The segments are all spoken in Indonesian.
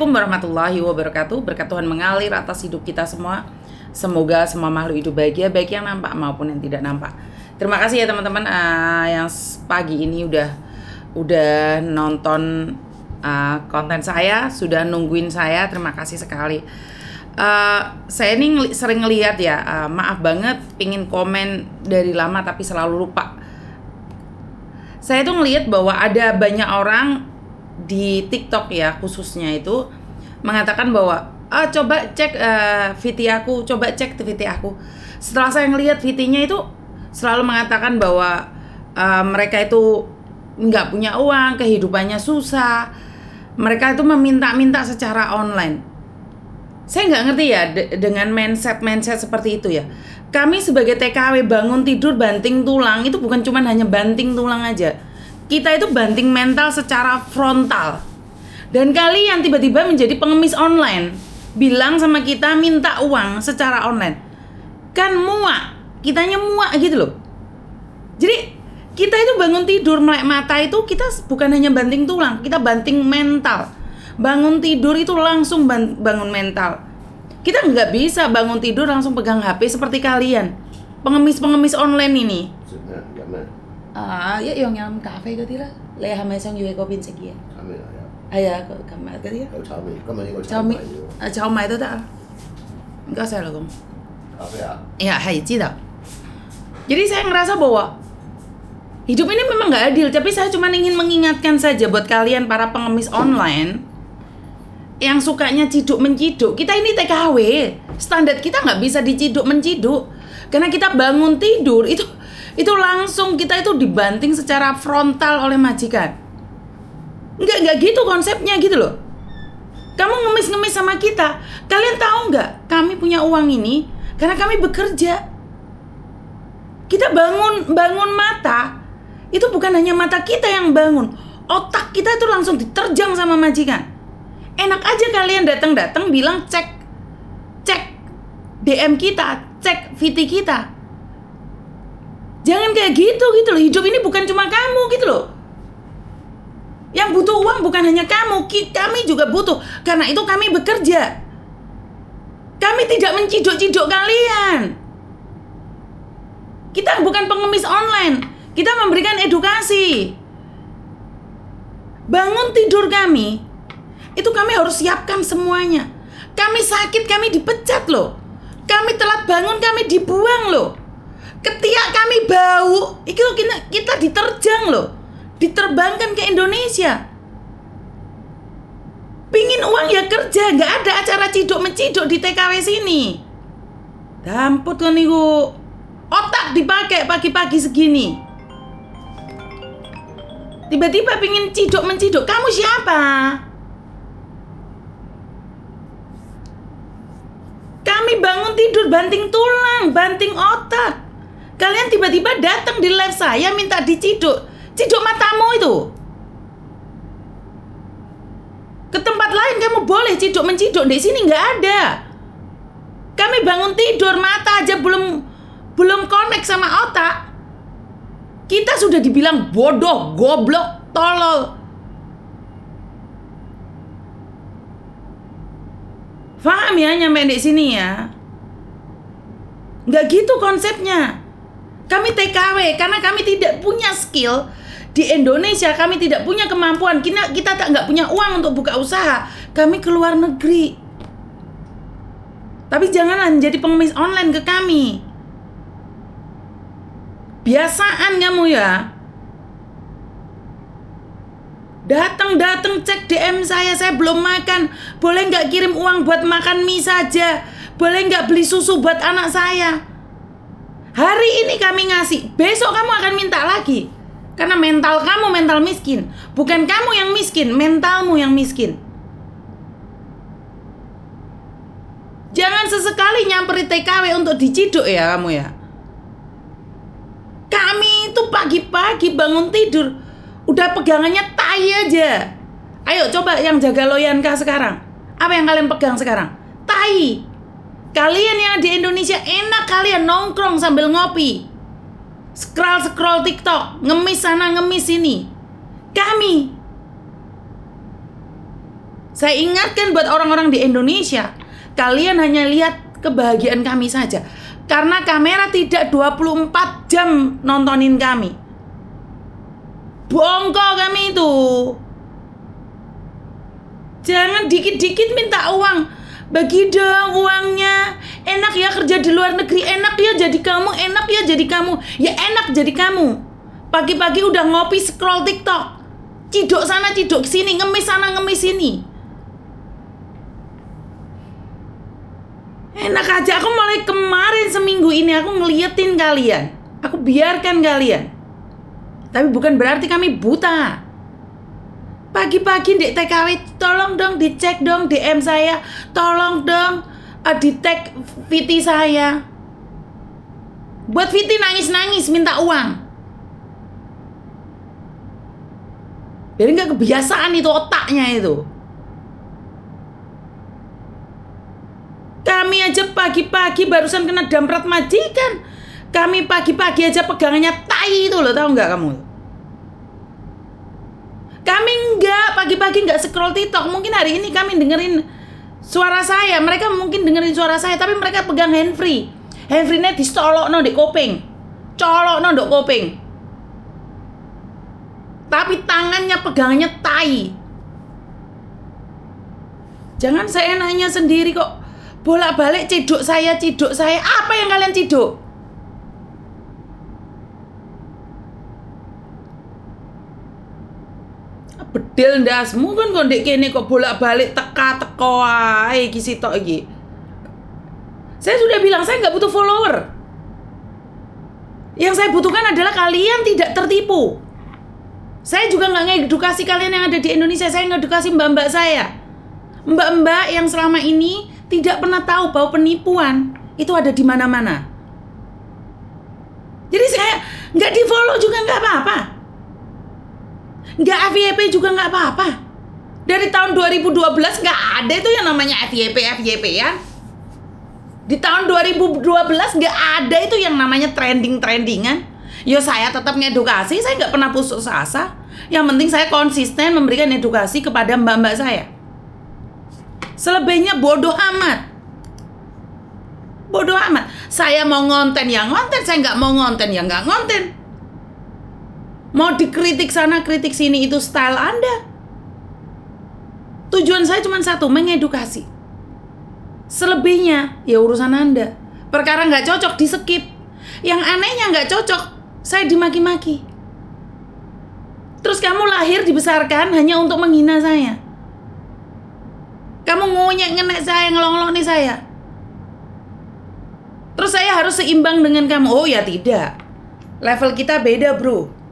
Assalamualaikum warahmatullahi wabarakatuh. Berkat Tuhan mengalir atas hidup kita semua. Semoga semua makhluk hidup bahagia, baik yang nampak maupun yang tidak nampak. Terima kasih ya teman-teman yang pagi ini udah nonton konten saya, sudah nungguin saya. Terima kasih sekali. Saya ini sering ngeliat ya, maaf banget pingin komen dari lama tapi selalu lupa. Saya tuh ngeliat bahwa ada banyak orang di TikTok ya khususnya itu mengatakan bahwa coba cek VT aku, coba cek VT aku. Setelah saya ngelihat VT-nya itu selalu mengatakan bahwa mereka itu nggak punya uang, kehidupannya susah, mereka itu meminta-minta secara online. Saya nggak ngerti ya dengan mindset seperti itu ya. Kami sebagai TKW bangun tidur banting tulang itu bukan cuma hanya banting tulang aja. Kita itu banting mental secara frontal. Dan kalian tiba-tiba menjadi pengemis online, bilang sama kita minta uang secara online. Kan muak, kitanya muak gitu loh. Jadi kita itu bangun tidur melek mata itu kita bukan hanya banting tulang, kita banting mental. Bangun tidur itu langsung bangun mental. Kita nggak bisa bangun tidur langsung pegang HP seperti kalian, pengemis-pengemis online ini. Ya yang nhâm cà phê嗰啲啦，你係咪想要喺嗰邊食嘢？係啊，琴日嗰啲啊。有炒麵，今日應該炒米喎。炒米都得啊。唔該晒老公。咖啡啊？Ya,知道。Jadi saya ngerasa bahwa hidup ini memang nggak adil, tapi saya cuma ingin mengingatkan saja buat kalian para pengemis online yang sukanya ciduk menciduk. Kita ini TKW, standar kita nggak bisa diciduk menciduk karena kita bangun tidur itu langsung kita itu dibanting secara frontal oleh majikan. Enggak gitu konsepnya gitu loh. Kamu ngemis-ngemis sama kita. Kalian tahu nggak? Kami punya uang ini karena kami bekerja. Kita bangun mata. Itu bukan hanya mata kita yang bangun. Otak kita itu langsung diterjang sama majikan. Enak aja kalian datang bilang cek DM kita, cek VT kita. Jangan kayak gitu loh. Hidup ini bukan cuma kamu gitu loh. Yang butuh uang bukan hanya kamu, kami juga butuh. Karena itu kami bekerja. Kami tidak menciduk-ciduk kalian. Kita bukan pengemis online. Kita memberikan edukasi. Bangun tidur kami, itu kami harus siapkan semuanya. Kami sakit, kami dipecat loh. Kami telat bangun, kami dibuang loh. Ketiak kami bau, itu kita diterjang loh, diterbangkan ke Indonesia. Pingin uang ya kerja, nggak ada acara ciduk menciduk di TKW sini. Damput kan niku, otak dipakai pagi-pagi segini. Tiba-tiba pingin ciduk menciduk, kamu siapa? Kami bangun tidur banting tulang, banting otak. Kalian tiba-tiba datang di live saya minta diciduk. Ciduk matamu itu. Ke tempat lain kamu boleh ciduk menciduk, di sini nggak ada. Kami bangun tidur mata aja belum connect sama otak. Kita sudah dibilang bodoh, goblok, tolol. Paham ya nyampe di sini ya? Nggak gitu konsepnya. Kami TKW karena kami tidak punya skill di Indonesia, kami tidak punya kemampuan, kita nggak punya uang untuk buka usaha, kami keluar negeri. Tapi janganlah jadi pengemis online ke kami. Biasaan kamu ya. Datang cek DM saya belum makan, boleh nggak kirim uang buat makan mie saja, boleh nggak beli susu buat anak saya. Hari ini kami ngasih, besok kamu akan minta lagi. Karena mental kamu mental miskin. Bukan kamu yang miskin, mentalmu yang miskin. Jangan sesekali nyamperi TKW untuk diciduk ya kamu ya. Kami itu pagi-pagi bangun tidur udah pegangannya tai aja. Ayo coba yang jaga Loyanka sekarang. Apa yang kalian pegang sekarang? Tai. Kalian yang di Indonesia enak kalian nongkrong sambil ngopi, scroll TikTok, ngemis sana ngemis sini. Kami Saya ingatkan buat orang-orang di Indonesia, kalian hanya lihat kebahagiaan kami saja. Karena kamera tidak 24 jam nontonin kami. Bongkok kami itu. Jangan dikit-dikit minta uang. Bagi dong uangnya. Enak ya kerja di luar negeri, enak ya jadi kamu, enak ya jadi kamu. Ya enak jadi kamu. Pagi-pagi udah ngopi scroll TikTok. Ciduk sana, ciduk sini, ngemis sana, ngemis sini. Enak aja, aku mulai kemarin seminggu ini aku ngeliatin kalian. Aku biarkan kalian. Tapi bukan berarti kami buta. Pagi-pagi di TKW, tolong dong dicek dong DM saya. Tolong dong di tag Viti saya. Buat Viti nangis-nangis minta uang. Biar nggak kebiasaan itu otaknya itu. Kami aja pagi-pagi barusan kena damprat majikan. Kami pagi-pagi aja pegangannya tai itu loh, tahu nggak kamu? Kami nggak pagi-pagi nggak scroll TikTok. Mungkin hari ini kami dengerin suara saya, mereka mungkin dengerin suara saya, tapi mereka pegang handfree. Handfree-nya dicolokno di kuping, colokno di kuping. Tapi tangannya pegangannya tai. Jangan saya nanya sendiri kok. Bolak-balik ciduk saya. Apa yang kalian ciduk? Bedel ndasmu kan kok ndek kene kok bolak-balik teka-teko ae iki sitok iki. Saya sudah bilang saya nggak butuh follower. Yang saya butuhkan adalah kalian tidak tertipu. Saya juga nggak ngedukasi kalian yang ada di Indonesia. Saya ngedukasi mbak-mbak saya. Mbak-mbak yang selama ini tidak pernah tahu bahwa penipuan itu ada di mana-mana. Jadi saya nggak di follow juga nggak apa-apa. Nggak FYP juga nggak apa-apa. Dari tahun 2012 nggak ada itu yang namanya FYP ya. Di tahun 2012 nggak ada itu yang namanya trending-trendingan. Yo saya tetap ngedukasi, saya nggak pernah putus asa. Yang penting saya konsisten memberikan edukasi kepada mbak-mbak saya. Selebihnya bodoh amat. Bodoh amat. Saya mau ngonten ya ngonten, saya nggak mau ngonten ya nggak ngonten. Mau dikritik sana, kritik sini, itu style Anda. Tujuan saya cuma satu, mengedukasi. Selebihnya ya urusan Anda. Perkara nggak cocok di skip. Yang anehnya nggak cocok, saya dimaki-maki. Terus kamu lahir dibesarkan hanya untuk menghina saya. Kamu ngunyek ngenek saya, ngelong-ngelong saya. Terus saya harus seimbang dengan kamu. Oh ya tidak. Level kita beda bro.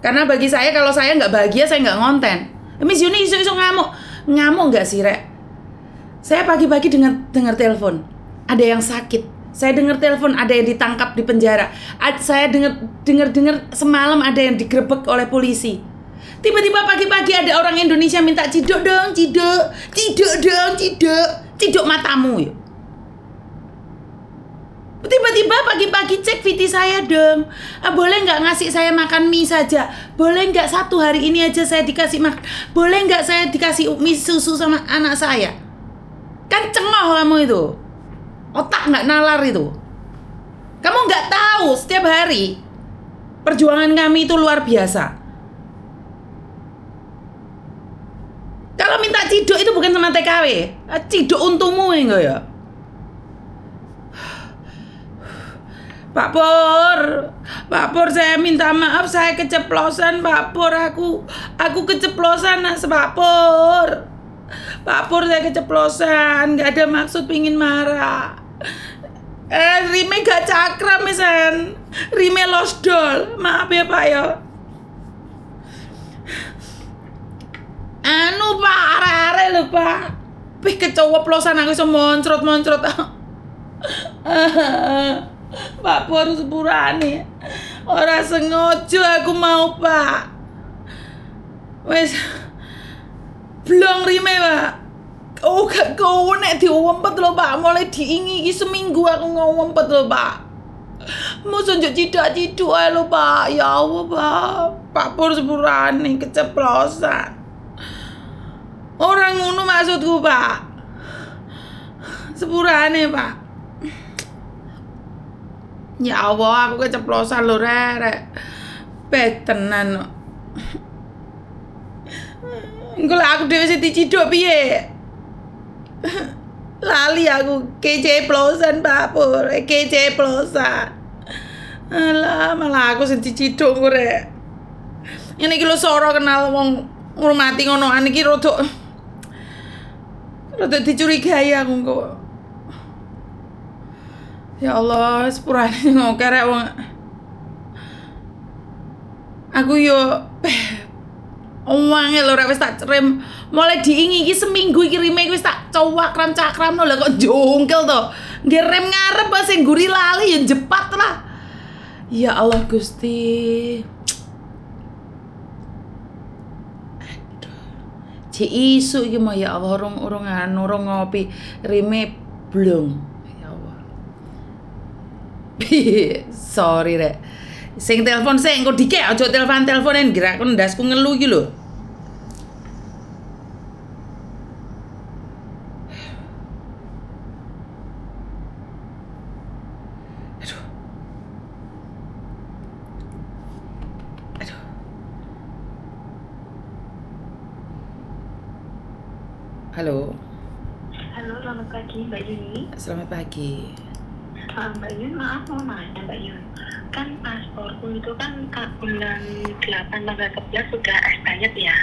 Karena bagi saya kalau saya nggak bahagia saya nggak ngonten. Miss Yuni isu-isu ngamuk. Ngamuk nggak sih Rek? Saya pagi-pagi dengar telepon. Ada yang sakit. Saya dengar telepon ada yang ditangkap di penjara. Saya dengar semalam ada yang digerebek oleh polisi. Tiba-tiba pagi-pagi ada orang Indonesia minta ciduk dong, ciduk matamu yuk. Tiba-tiba pagi-pagi cek Viti saya dong. Boleh nggak ngasih saya makan mie saja? Boleh nggak satu hari ini aja saya dikasih makan? Boleh nggak saya dikasih mie susu sama anak saya? Kan cengoh kamu itu. Otak nggak nalar itu. Kamu nggak tahu setiap hari perjuangan kami itu luar biasa. Kalau minta ciduk itu bukan sama TKW. Ciduk untukmu enggak ya? Pak Pur, saya minta maaf, saya keceplosan, Pak Pur, aku keceplosan, Pak Pur. Pak Pur, saya keceplosan, nggak ada maksud pingin marah. Rime gak cakram, misan. Rime losdol, maaf ya Pak ya. Anu Pak, arek-arek lho Pak. Pih keceplosan aku iso moncrot. Pak Pur sepurane. Ora sengaja aku mau, Pak. Wes blong rime, Pak. Oh, gak kau nek diumpet lho, Pak. Mulai diingi seminggu aku ngumpet lho, Pak. Mau sunjuk cidak-ciduk ae lho, Pak. Ya Allah, Pak. Pak Pur sepurane keceplosan. Orang ngono maksudku, Pak. Sepurane, Pak. Ya Allah, aku keceplosan lho, Rek. Tenan. Engko lek aku dhewe sing diciduk piye? Lali aku keceplosan, Pak Pur. Keceplosan. Alah, malah aku sing diciduk kok, Rek. Ngene iki lho Sora kenal wong ngurmati ngonoan iki rada dicurigai aku kok. Ya Allah, sepurane ngoke rek wong. Aku yo wange lho rek wis tak rem mulai diingi iki seminggu iki rime wis tak cakram-cakramno lho kok jongkel to. Nggih rem ngarep kok sing guri lali ya jepat lah. Ya Allah Gusti. Isu iki mah ya Allah urung ngopi rime blung ya Allah. Sorry rek. Sing telepon sing engko dikek aja teleponen gerak kon ndasku ngelu iki lho. Halo. Halo, selamat pagi Mbak Yuni. Selamat pagi. Mbak Yun, maaf mau nanya Mbak Yun. Kan pasporku itu kan bulan 8 tanggal 11 sudah expired ya.